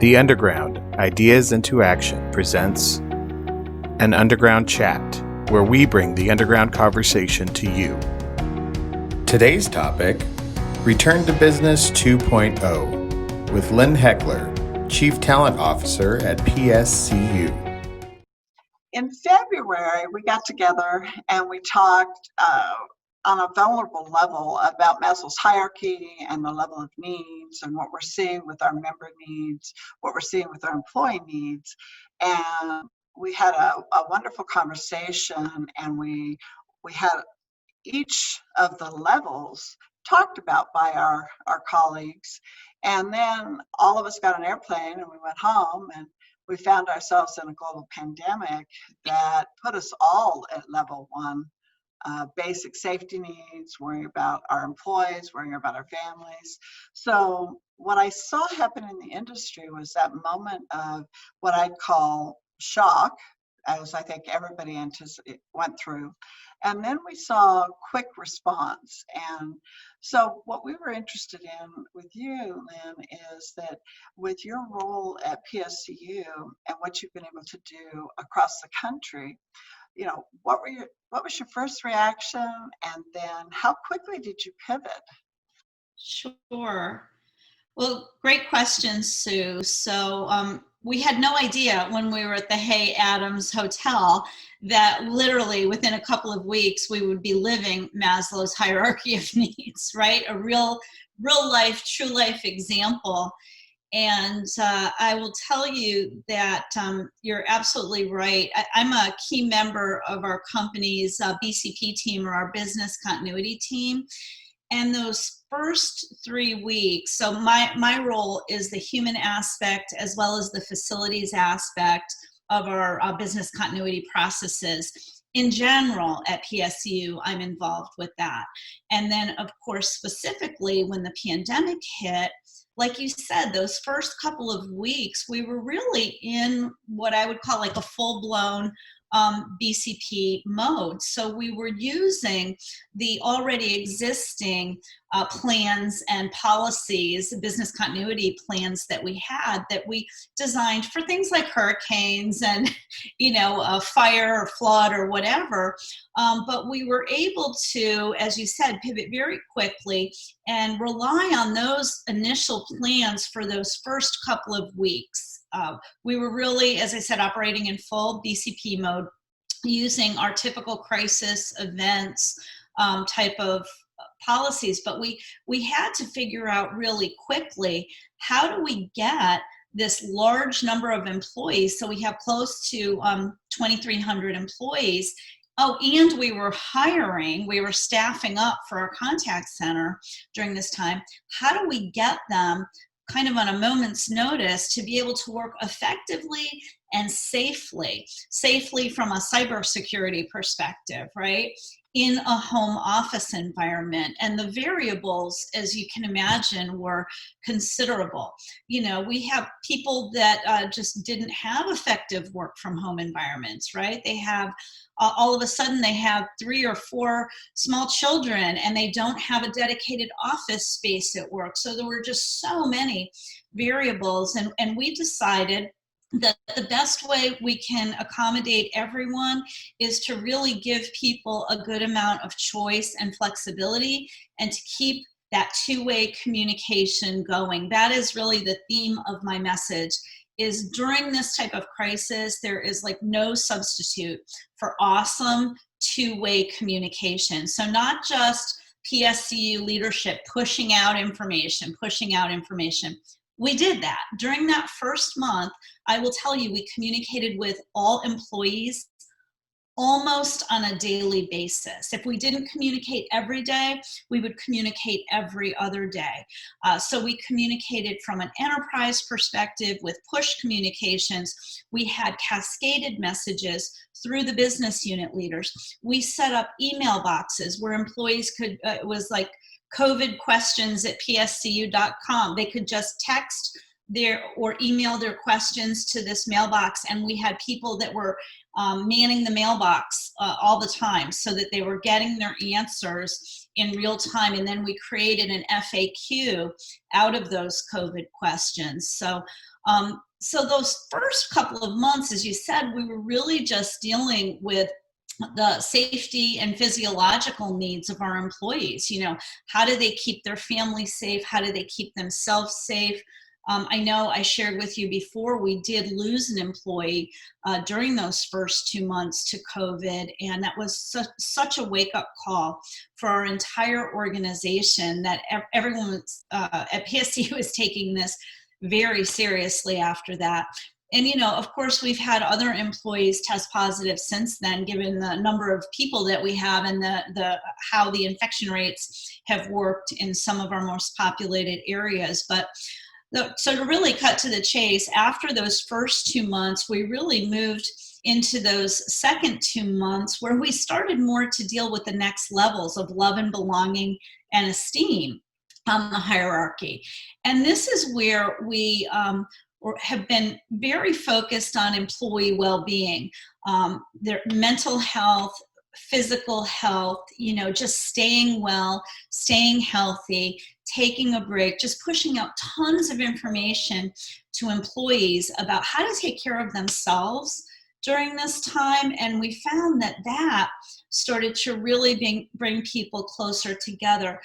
The Underground, Ideas into Action presents an Underground Chat, where we bring the underground conversation to you. Today's topic, Return to Business 2.0, with Lynn Heckler, Chief Talent Officer at PSCU. In February, we got together and we talked on a vulnerable level about Maslow's hierarchy and the level of needs and what we're seeing with our member needs, what we're seeing with our employee needs. And we had a wonderful conversation, and we had each of the levels talked about by our colleagues. And then all of us got an airplane and we went home, and we found ourselves in a global pandemic that put us all at level one. Basic safety needs, worrying about our employees, worrying about our families. So what I saw happen in the industry was that moment of what I'd call shock, as I think everybody went through. And then we saw quick response. And so what we were interested in with you, Lynn, is that with your role at PSCU and what you've been able to do across the country, you know, what was your first reaction, and then how quickly did you pivot? Sure. Well, great question, Sue. So we had no idea when we were at the Hay Adams Hotel that literally within a couple of weeks we would be living Maslow's hierarchy of needs, right? A real life, true life example. And I will tell you that you're absolutely right. I'm a key member of our company's BCP team, or our business continuity team. And those first 3 weeks, so my role is the human aspect as well as the facilities aspect of our business continuity processes. In general, at PSCU, I'm involved with that. And then, of course, specifically when the pandemic hit, like you said, those first couple of weeks, we were really in what I would call like a full-blown BCP mode. So we were using the already existing plans and policies, business continuity plans that we had, that we designed for things like hurricanes and, fire or flood or whatever. But we were able to, as you said, pivot very quickly and rely on those initial plans for those first couple of weeks. We were really, as I said, operating in full BCP mode, using our typical crisis events type of policies. But we had to figure out really quickly, how do we get this large number of employees? So we have close to 2,300 employees. Oh, and we were staffing up for our contact center during this time. How do we get them kind of on a moment's notice to be able to work effectively and safely from a cybersecurity perspective, right? In a home office environment? And the variables, as you can imagine, were considerable. We have people that just didn't have effective work from home environments, right? They have all of a sudden they have 3 or 4 small children and they don't have a dedicated office space at work. So there were just so many variables, and we decided that the best way we can accommodate everyone is to really give people a good amount of choice and flexibility, and to keep that two-way communication going. That is really the theme of my message, is during this type of crisis, there is like no substitute for awesome two-way communication. So not just PSCU leadership pushing out information. We did that. During that first month, I will tell you, we communicated with all employees almost on a daily basis. If we didn't communicate every day, we would communicate every other day. So we communicated from an enterprise perspective with push communications. We had cascaded messages through the business unit leaders. We set up email boxes where employees could, it was like COVID questions at pscu.com. They could just text or email their questions to this mailbox, and we had people that were manning the mailbox all the time so that they were getting their answers in real time. And then we created an FAQ out of those COVID questions. So So those first couple of months, as you said, we were really just dealing with the safety and physiological needs of our employees. How do they keep their family safe? How do they keep themselves safe? I know I shared with you before, we did lose an employee during those first 2 months to COVID, and that was such a wake-up call for our entire organization, that everyone at PSCU is taking this very seriously after that. And, of course, we've had other employees test positive since then, given the number of people that we have and how the infection rates have worked in some of our most populated areas. But so to really cut to the chase, after those first 2 months, we really moved into those second 2 months where we started more to deal with the next levels of love and belonging and esteem on the hierarchy. And this is where we have been very focused on employee well-being, their mental health, physical health, just staying well, staying healthy, taking a break, just pushing out tons of information to employees about how to take care of themselves during this time. And we found that started to really bring people closer together.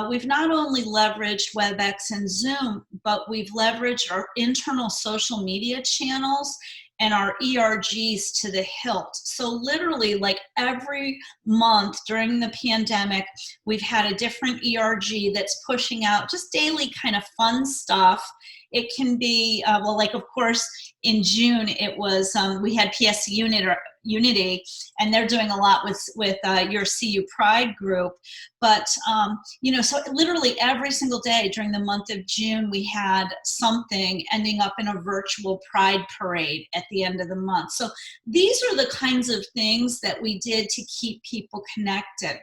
We've not only leveraged WebEx and Zoom, but we've leveraged our internal social media channels and our ERGs to the hilt. So literally, like every month during the pandemic, we've had a different ERG that's pushing out just daily kind of fun stuff. It can be, of course, in June, it was, we had PSCU Unity, and they're doing a lot with your CU Pride group. But, so literally every single day during the month of June, we had something ending up in a virtual Pride parade at the end of the month. So these are the kinds of things that we did to keep people connected.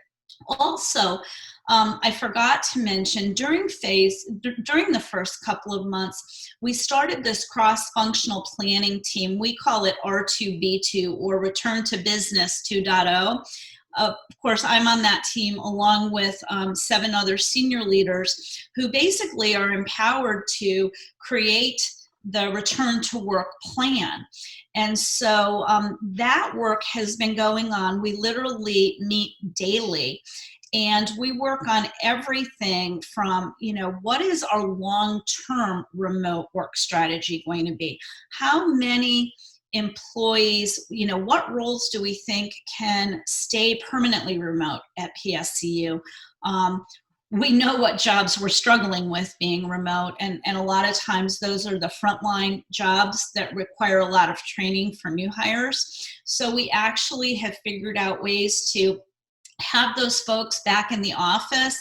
Also, I forgot to mention, during the first couple of months, we started this cross-functional planning team. We call it R2B2, or Return to Business 2.0. Of course, I'm on that team along with 7 other senior leaders who basically are empowered to create the return to work plan. And so that work has been going on. We literally meet daily, and we work on everything from, what is our long-term remote work strategy going to be? How many employees, what roles do we think can stay permanently remote at PSCU? We know what jobs we're struggling with being remote, and a lot of times those are the frontline jobs that require a lot of training for new hires. So we actually have figured out ways to have those folks back in the office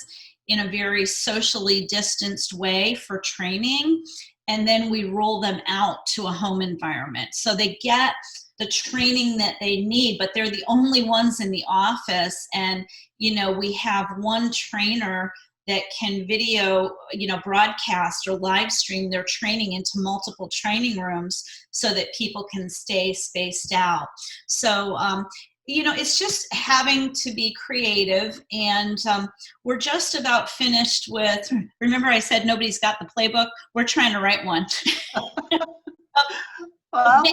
in a very socially distanced way for training, and then we roll them out to a home environment. So they get the training that they need, but they're the only ones in the office. And, we have one trainer that can video, broadcast or live stream their training into multiple training rooms so that people can stay spaced out. So, it's just having to be creative, and we're just about finished with, remember I said nobody's got the playbook? We're trying to write one. Well,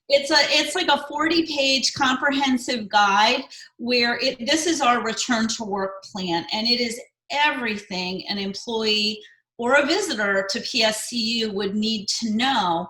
it's like a 40-page comprehensive guide where this is our return to work plan, and it is everything an employee or a visitor to PSCU would need to know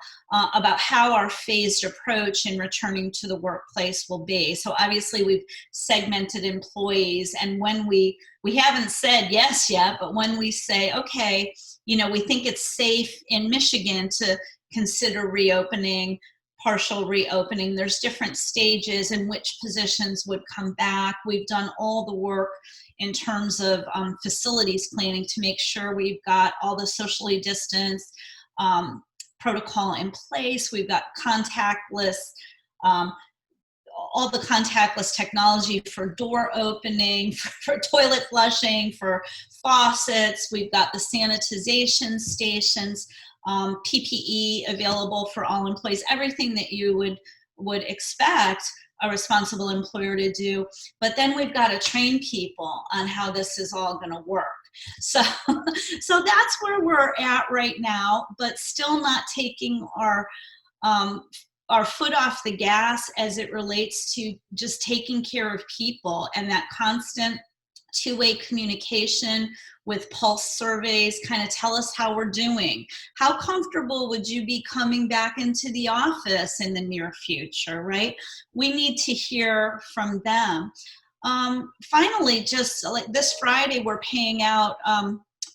about how our phased approach in returning to the workplace will be. So obviously we've segmented employees, and when we haven't said yes yet, but when we say, okay, we think it's safe in Michigan to consider reopening, partial reopening, there's different stages in which positions would come back. We've done all the work in terms of facilities planning to make sure we've got all the socially distanced protocol in place. We've got contactless, all the contactless technology for door opening, for toilet flushing, for faucets. We've got the sanitization stations, PPE available for all employees, everything that you would expect a responsible employer to do. But then we've got to train people on how this is all going to work. So, so that's where we're at right now, but still not taking our foot off the gas as it relates to just taking care of people, and that constant two-way communication with pulse surveys, kind of tell us how we're doing. How comfortable would you be coming back into the office in the near future, right? We need to hear from them. Finally, just like this Friday, we're paying out,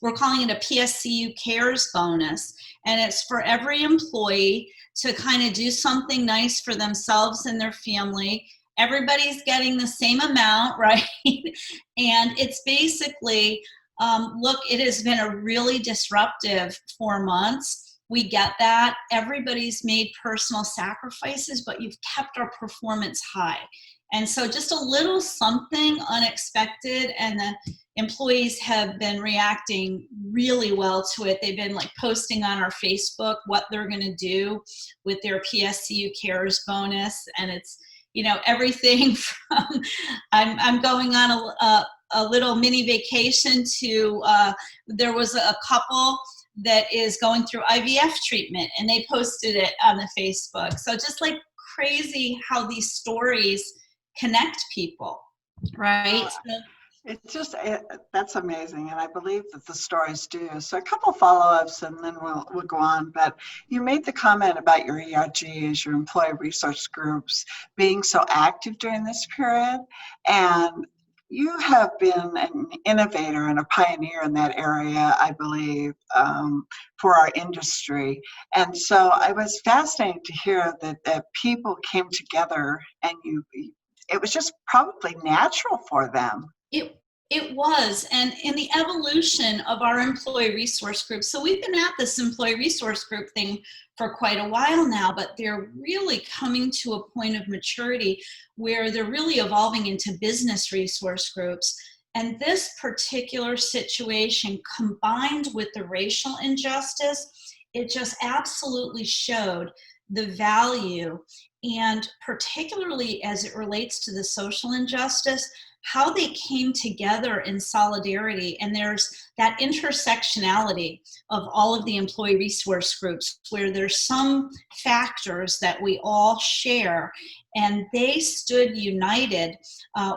we're calling it a PSCU Cares bonus, and it's for every employee to kind of do something nice for themselves and their family. Everybody's getting the same amount, right? And it's basically, look, it has been a really disruptive 4 months. We get that. Everybody's made personal sacrifices, but you've kept our performance high. And so just a little something unexpected, and the employees have been reacting really well to it. They've been like posting on our Facebook what they're going to do with their PSCU Cares bonus. And it's, you know, everything from I'm going on a little mini vacation to there was a couple that is going through IVF treatment, and they posted it on the Facebook. So just like crazy how these stories connect people, right? It's just, that's amazing. And I believe that the stories do. So a couple follow-ups and then we'll go on. But you made the comment about your ERGs, your employee resource groups, being so active during this period. And you have been an innovator and a pioneer in that area, I believe, for our industry. And so I was fascinated to hear that people came together and it was just probably natural for them. It was, and in the evolution of our employee resource group, so we've been at this employee resource group thing for quite a while now, but they're really coming to a point of maturity where they're really evolving into business resource groups. And this particular situation, combined with the racial injustice, it just absolutely showed the value, and particularly as it relates to the social injustice, how they came together in solidarity. And there's that intersectionality of all of the employee resource groups where there's some factors that we all share, and they stood united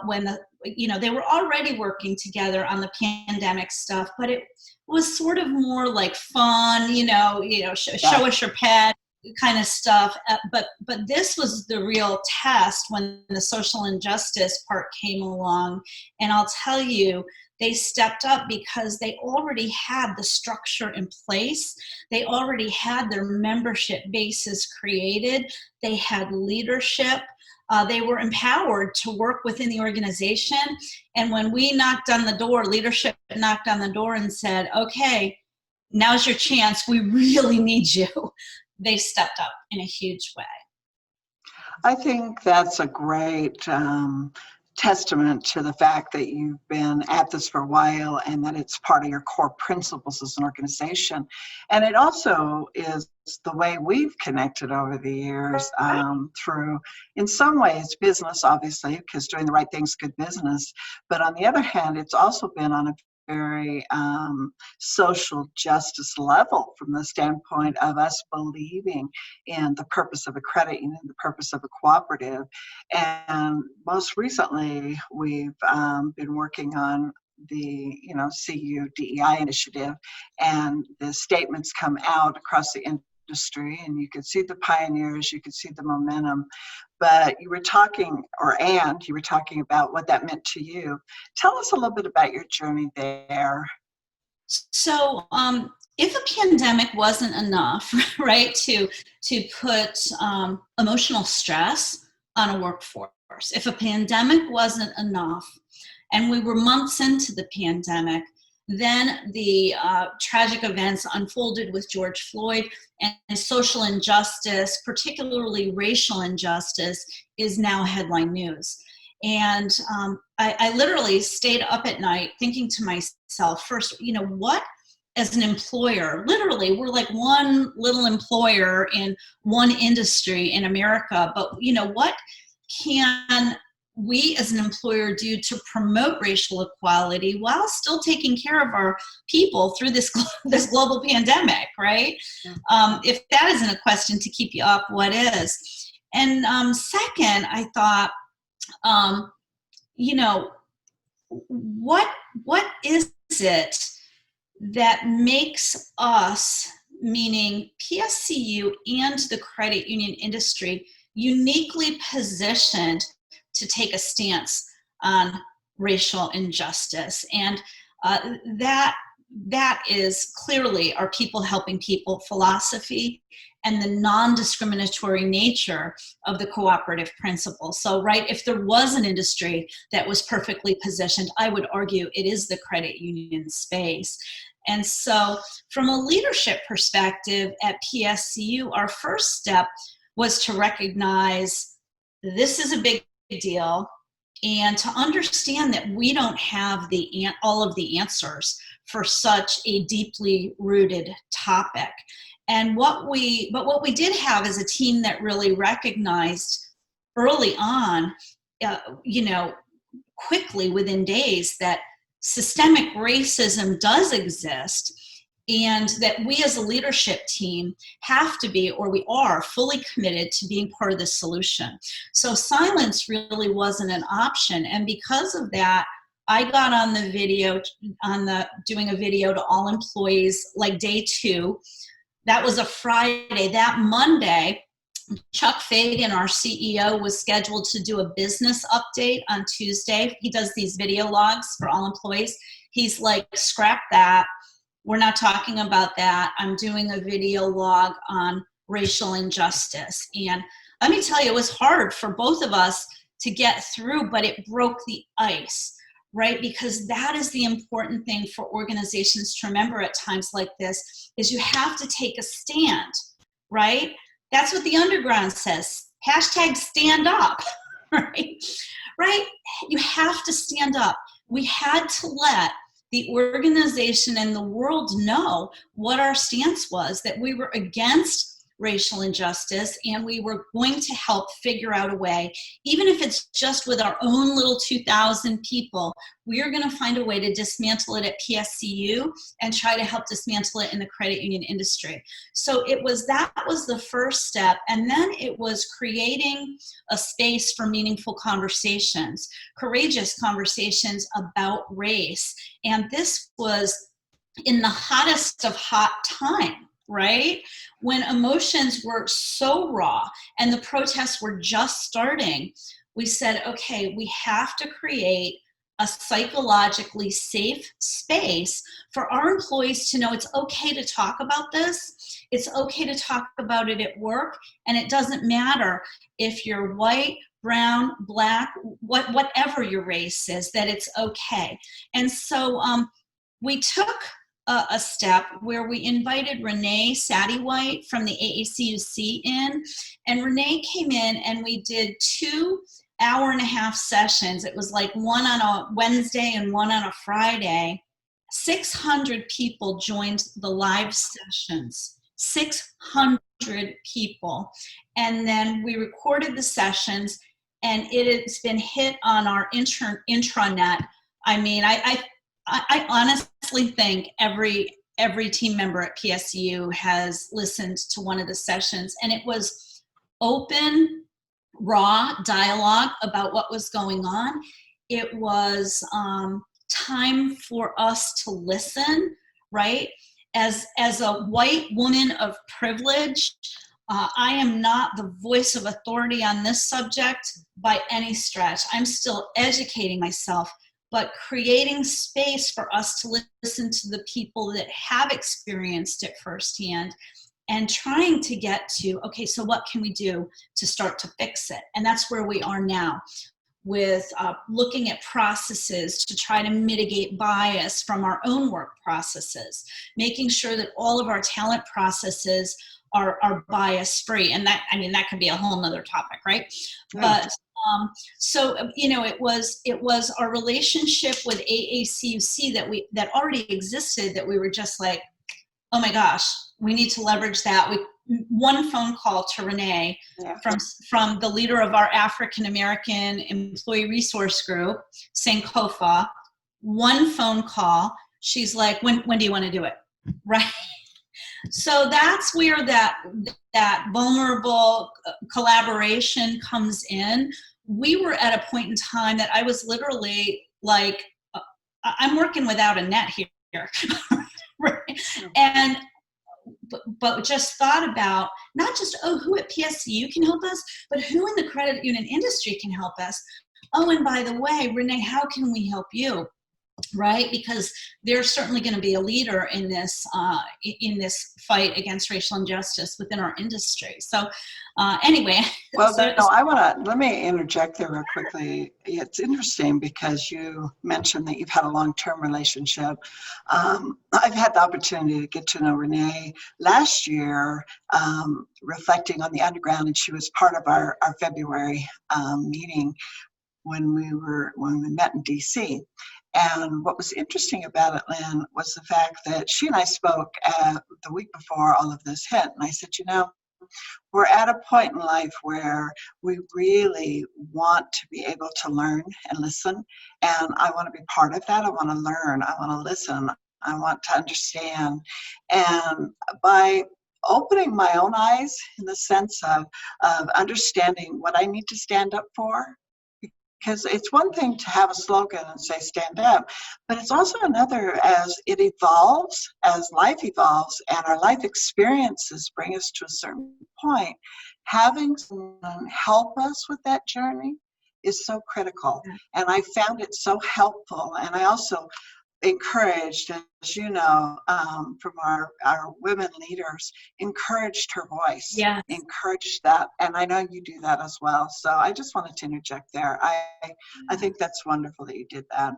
when they were already working together on the pandemic stuff, but it was sort of more like fun, show us your pet kind of stuff. But this was the real test when the social injustice part came along. And I'll tell you, they stepped up because they already had the structure in place. They already had their membership bases created. They had leadership. They were empowered to work within the organization. And when we knocked on the door, leadership knocked on the door and said, okay, now's your chance. We really need you. They stepped up in a huge way. I think that's a great testament to the fact that you've been at this for a while and that it's part of your core principles as an organization. And it also is the way we've connected over the years through, in some ways, business, obviously, because doing the right thing is good business. But on the other hand, it's also been on a very social justice level from the standpoint of us believing in the purpose of a credit union, the purpose of a cooperative. And most recently, we've been working on the CU DEI initiative, and the statements come out across the industry, and you can see the pioneers, you can see the momentum. But you were talking about what that meant to you. Tell us a little bit about your journey there. So if a pandemic wasn't enough, right, to put emotional stress on a workforce, if a pandemic wasn't enough, and we were months into the pandemic, then the tragic events unfolded with George Floyd, and social injustice, particularly racial injustice, is now headline news. And I literally stayed up at night thinking to myself, first, what as an employer, literally, we're like one little employer in one industry in America, but what can we as an employer do to promote racial equality while still taking care of our people through this global pandemic, right? If that isn't a question to keep you up, what is? And second, I thought, what is it that makes us, meaning PSCU and the credit union industry, uniquely positioned to take a stance on racial injustice? And that is clearly our people helping people philosophy and the non-discriminatory nature of the cooperative principle. So, right, if there was an industry that was perfectly positioned, I would argue it is the credit union space. And so from a leadership perspective at PSCU, our first step was to recognize this is a big deal and to understand that we don't have all of the answers for such a deeply rooted topic. And what we did have is a team that really recognized early on, quickly within days, that systemic racism does exist, and that we as a leadership team have to be, or we are, fully committed to being part of the solution. So silence really wasn't an option. And because of that, I got on the video, doing a video to all employees, like day 2. That was a Friday. That Monday, Chuck Fagan, our CEO, was scheduled to do a business update on Tuesday. He does these video logs for all employees. He's like, scrap that. We're not talking about that. I'm doing a video log on racial injustice. And let me tell you, it was hard for both of us to get through, but it broke the ice, right? Because that is the important thing for organizations to remember at times like this, is you have to take a stand, right? That's what the underground says. Hashtag stand up, right? Right? You have to stand up. We had to let the organization and the world know what our stance was, that we were against racial injustice, and we were going to help figure out a way, even if it's just with our own little 2,000 people, we are going to find a way to dismantle it at PSCU and try to help dismantle it in the credit union industry. So that was the first step. And then it was creating a space for meaningful conversations, courageous conversations about race. And this was in the hottest of hot time, right? When emotions were so raw and the protests were just starting, we said, okay, we have to create a psychologically safe space for our employees to know it's okay to talk about this. It's okay to talk about it at work. And it doesn't matter if you're white, brown, black, whatever your race is, that it's okay. And so we took a step where we invited Renee Sattywhite from the AACUC in, and Renee came in and we did 2 hour-and-a-half sessions. It was like one on a Wednesday and one on a Friday. 600 people joined the live sessions, 600 people. And then we recorded the sessions, and it has been hit on our intranet. I mean, I honestly think every team member at PSCU has listened to one of the sessions, and it was open, raw dialogue about what was going on. It was time for us to listen, right? As a white woman of privilege, I am not the voice of authority on this subject by any stretch. I'm still educating myself, but creating space for us to listen to the people that have experienced it firsthand and trying to get to, okay, so what can we do to start to fix it? And that's where we are now, with looking at processes to try to mitigate bias from our own work processes, making sure that all of our talent processes are bias-free. And that, I mean, that could be a whole nother topic, right? But so, it was our relationship with AACUC that already existed, that we were just like, oh my gosh, we need to leverage that. one phone call to Renee from the leader of our African American Employee Resource Group, Stankovic. One phone call, she's like, when do you want to do it? Right? So that's where that vulnerable collaboration comes in. We were at a point in time that I was literally like, I'm working without a net here. Right? And but just thought about not just, who at PSCU can help us, but who in the credit union industry can help us. Oh, and by the way, Renee, how can we help you? Right? Because they're certainly going to be a leader in this fight against racial injustice within our industry. So anyway. Well, let me interject there real quickly. It's interesting because you mentioned that you've had a long-term relationship. I've had the opportunity to get to know Renee last year, reflecting on the underground, and she was part of our February meeting when we met in DC. And what was interesting about it, Lynn, was the fact that she and I spoke the week before all of this hit. And I said, we're at a point in life where we really want to be able to learn and listen. And I want to be part of that. I want to learn. I want to listen. I want to understand. And by opening my own eyes in the sense of understanding what I need to stand up for, because it's one thing to have a slogan and say stand up, but it's also another as it evolves, as life evolves and our life experiences bring us to a certain point, having someone help us with that journey is so critical. And I found it so helpful. And I also encouraged, as you know, from our women leaders, encouraged her voice, encouraged that. And I know you do that as well. So I just wanted to interject there. I think that's wonderful that you did that.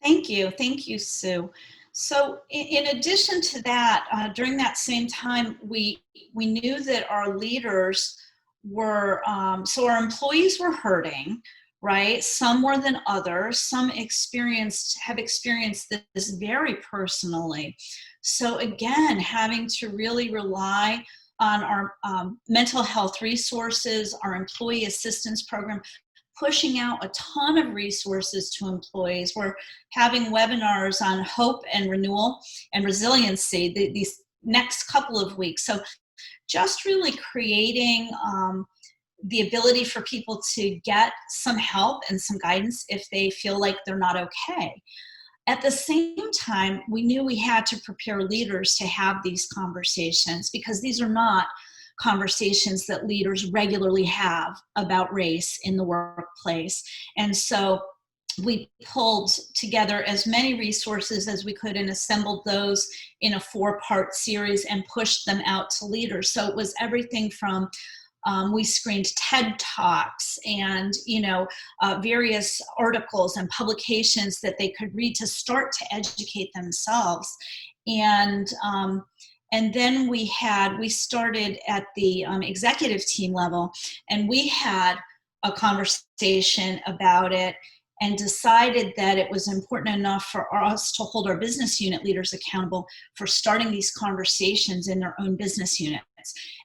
Thank you, Sue. So in addition to that, during that same time, we knew that our leaders were, so our employees were hurting, right? Some more than others. Some have experienced this very personally. So again, having to really rely on our mental health resources, our employee assistance program, pushing out a ton of resources to employees. We're having webinars on hope and renewal and resiliency these next couple of weeks. So just really creating the ability for people to get some help and some guidance if they feel like they're not okay. At the same time, we knew we had to prepare leaders to have these conversations, because these are not conversations that leaders regularly have about race in the workplace. And so we pulled together as many resources as we could and assembled those in a 4-part series and pushed them out to leaders. So it was everything from we screened TED Talks and, various articles and publications that they could read to start to educate themselves. And then we started at the executive team level, and we had a conversation about it and decided that it was important enough for us to hold our business unit leaders accountable for starting these conversations in their own business units.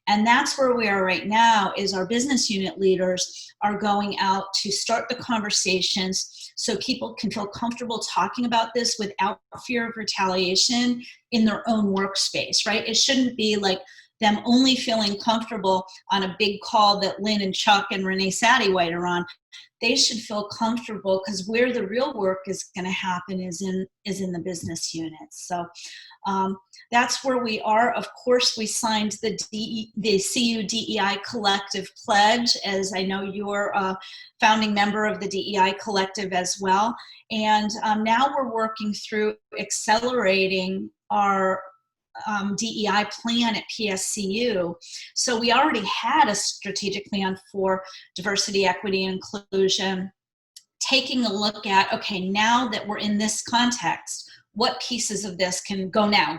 And that's where we are right now, is our business unit leaders are going out to start the conversations so people can feel comfortable talking about this without fear of retaliation in their own workspace, right? It shouldn't be like them only feeling comfortable on a big call that Lynn and Chuck and Renee Sattywhite are on. They should feel comfortable, because where the real work is going to happen is in the business units. So that's where we are. Of course, we signed the CU DEI Collective Pledge, as I know you're a founding member of the DEI Collective as well. And now we're working through accelerating our DEI plan at PSCU. So we already had a strategic plan for diversity, equity, and inclusion, taking a look at, okay, now that we're in this context, what pieces of this can go now?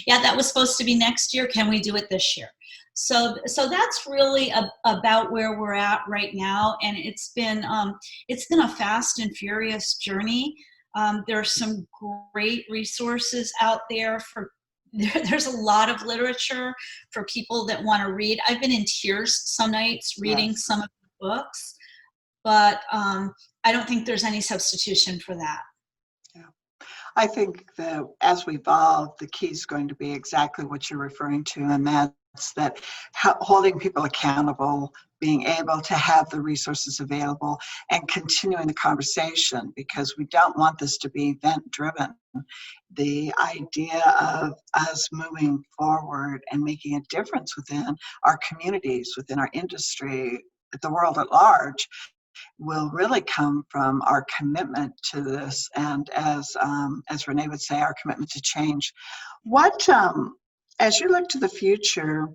Yeah, that was supposed to be next year. Can we do it this year? So that's really about where we're at right now. And it's been a fast and furious journey. There are some great resources out there for there's a lot of literature for people that want to read. I've been in tears some nights reading Yes. some of the books, but I don't think there's any substitution for that. Yeah. I think that as we evolve, the key is going to be exactly what you're referring to, and that's that holding people accountable, being able to have the resources available, and continuing the conversation, because we don't want this to be event-driven. The idea of us moving forward and making a difference within our communities, within our industry, the world at large, will really come from our commitment to this, and as Renee would say, our commitment to change. What, as you look to the future,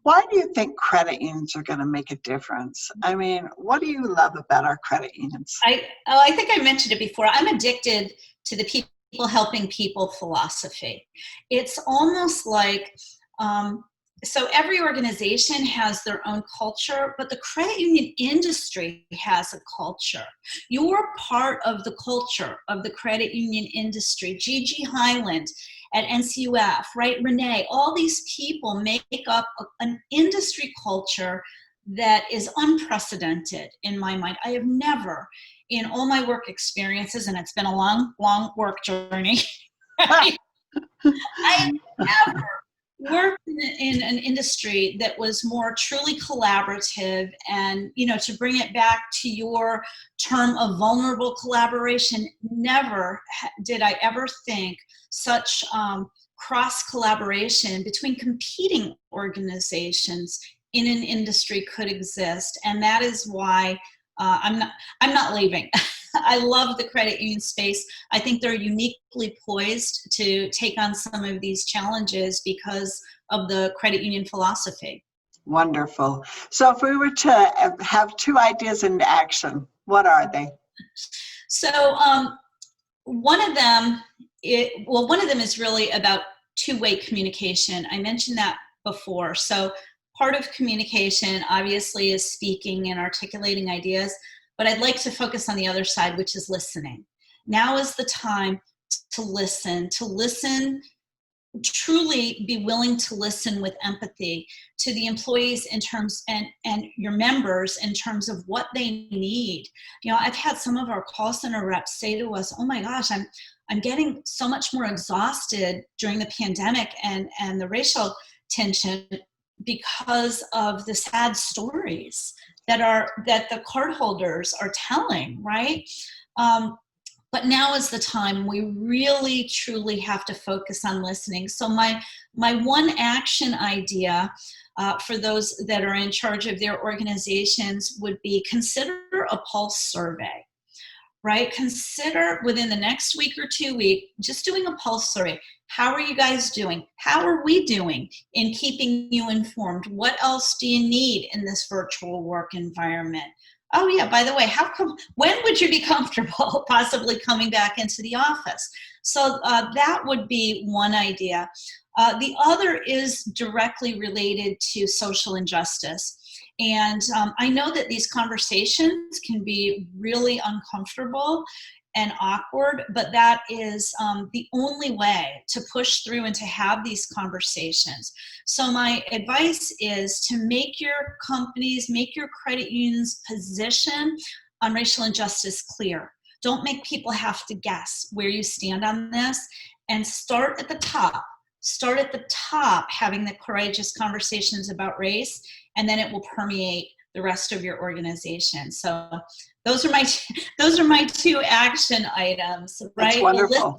why do you think credit unions are going to make a difference? I mean, what do you love about our credit unions? I think I mentioned it before. I'm addicted to the people helping people philosophy. It's almost like, so every organization has their own culture, but the credit union industry has a culture. You're part of the culture of the credit union industry. Gigi Highland at NCUF, right? Renee, all these people make up an industry culture that is unprecedented in my mind. I have never, in all my work experiences, and it's been a long, long work journey, right? I have never worked in an industry that was more truly collaborative, and, you know, to bring it back to your term of vulnerable collaboration, never did I ever think such cross collaboration between competing organizations in an industry could exist. And that is why I'm not leaving. I love the credit union space. I think they're uniquely poised to take on some of these challenges because of the credit union philosophy. Wonderful. So if we were to have two ideas into action, what are they? So one of them is really about two-way communication. I mentioned that before. So part of communication obviously is speaking and articulating ideas, but I'd like to focus on the other side, which is listening. Now is the time to listen, truly be willing to listen with empathy to the employees in terms, and your members in terms of what they need. You know, I've had some of our call center reps say to us, oh my gosh, I'm getting so much more exhausted during the pandemic and the racial tension because of the sad stories that the cardholders are telling, right? But now is the time we really truly have to focus on listening. So my one action idea for those that are in charge of their organizations would be consider a pulse survey, right? Consider within the next week or 2 weeks, just doing a pulse survey. How are you guys doing? How are we doing in keeping you informed? What else do you need in this virtual work environment? Oh yeah, by the way, when would you be comfortable possibly coming back into the office? So that would be one idea. The other is directly related to social injustice. And I know that these conversations can be really uncomfortable and awkward, but that is the only way to push through and to have these conversations. So my advice is to make your companies, make your credit unions' position on racial injustice clear. Don't make people have to guess where you stand on this, and start at the top. Start at the top, having the courageous conversations about race, and then it will permeate the rest of your organization. So those are my two action items, right? That's wonderful.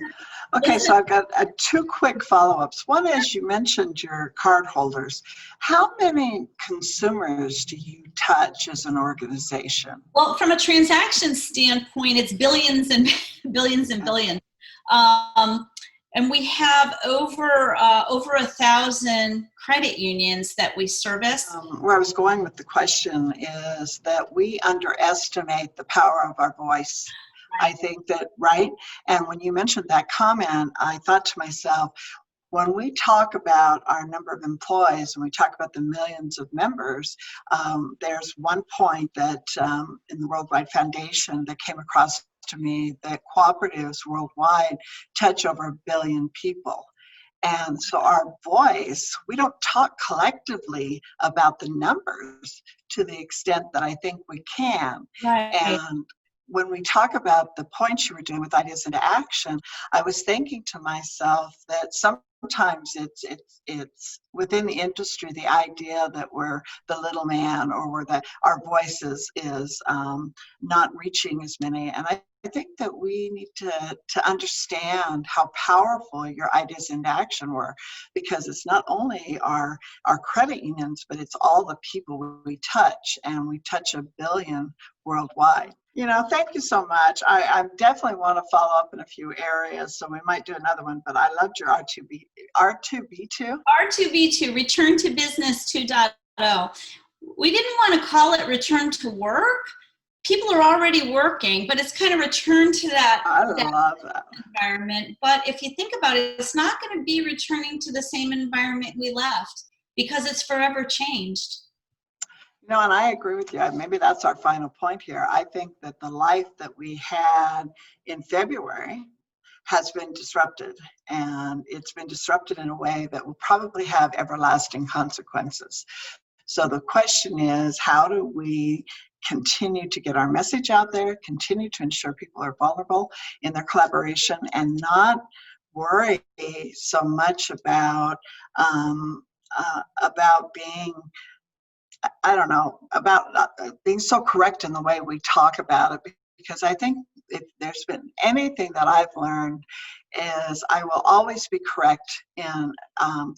Okay, so I've got two quick follow-ups. One is, you mentioned your card holders. How many consumers do you touch as an organization? Well, from a transaction standpoint, it's billions and billions and billions. And we have over 1,000 credit unions that we service. Where I was going with the question is that we underestimate the power of our voice. I think that, right? And when you mentioned that comment, I thought to myself, when we talk about our number of employees and we talk about the millions of members, there's one point that in the Worldwide Foundation that came across to me, that cooperatives worldwide touch over 1 billion people. And so our voice, we don't talk collectively about the numbers to the extent that I think we can. Right. And when we talk about the points you were doing with ideas into action, I was thinking to myself that sometimes it's within the industry, the idea that we're the little man, or that our voices is not reaching as many. And I think that we need to understand how powerful your ideas into action were, because it's not only our credit unions, but it's all the people we touch, and we touch 1 billion worldwide. Thank you so much. I definitely want to follow up in a few areas, so we might do another one, but I loved your R2B2. R2B2, Return to Business 2.0. We didn't want to call it Return to Work. People are already working, but it's kind of return to that, love that environment. But if you think about it, it's not going to be returning to the same environment we left, because it's forever changed. And I agree with you. Maybe that's our final point here. I think that the life that we had in February has been disrupted, and it's been disrupted in a way that will probably have everlasting consequences. So the question is, how do we continue to get our message out there, continue to ensure people are vulnerable in their collaboration, and not worry so much about being, about being so correct in the way we talk about it. Because I think if there's been anything that I've learned, is I will always be correct in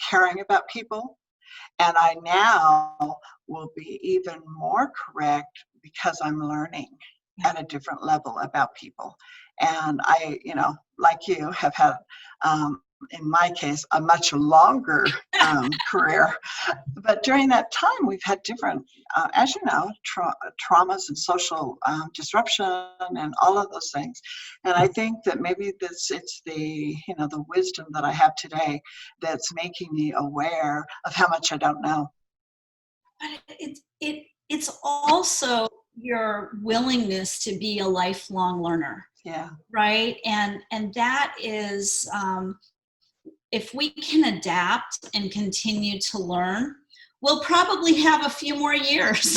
caring about people. And I now will be even more correct because I'm learning at a different level about people. And I, like you, have had, in my case, a much longer career. But during that time, we've had different, as you know, traumas and social disruption and all of those things. And I think that maybe it's the, the wisdom that I have today that's making me aware of how much I don't know. But it's also your willingness to be a lifelong learner. Yeah. Right. And that is, if we can adapt and continue to learn, we'll probably have a few more years.